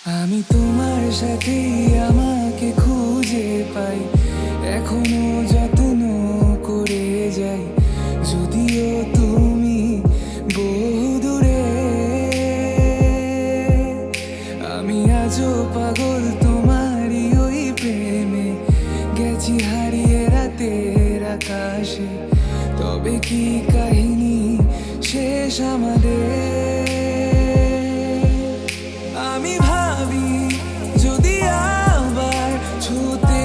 আমি তোমার সাথে আমাকে খুঁজে পাই, এখনো যত্ন করে যাই, যদিও তুমি বহুদূরে। আমি আজও পাগল তোমারই ওই প্রেমে, গেছি হারিয়ে রাতের আকাশে। তবে কি কাহিনী শেষ আমাদের? আমি ভাবি যদি আবার ছুতে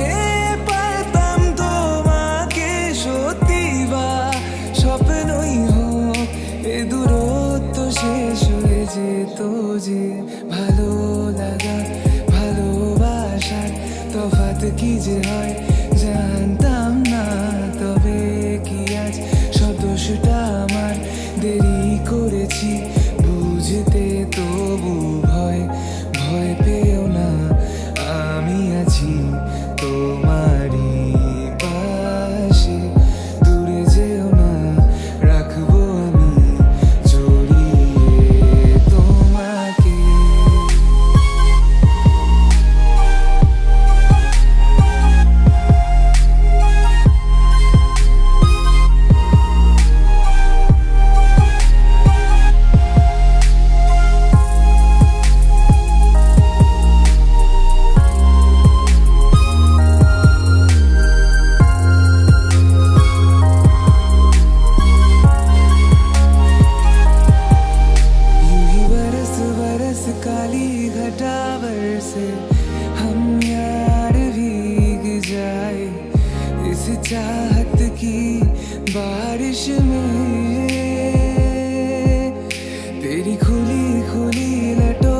পারতাম তোমাকে, সত্যি বা স্বপ্নই হোক এ দূরত্ব শেষ হয়ে যেত যে। ভালো লাগা ভালোবাসার তফাৎ কি যে হয় জানতাম না। তবে কি আজ সব দোষটা আমার, দেরি করেছি বুঝতে, তবু ভয় ভয় পেও না, আমি আছি তোমারই পাশে। দূরে যেও না, রাখবো আমি জড়িয়ে তোমাকে। काली घटावर से हम यार भीग जाए इस चाहत की बारिश में। तेरी खुली खुली लटों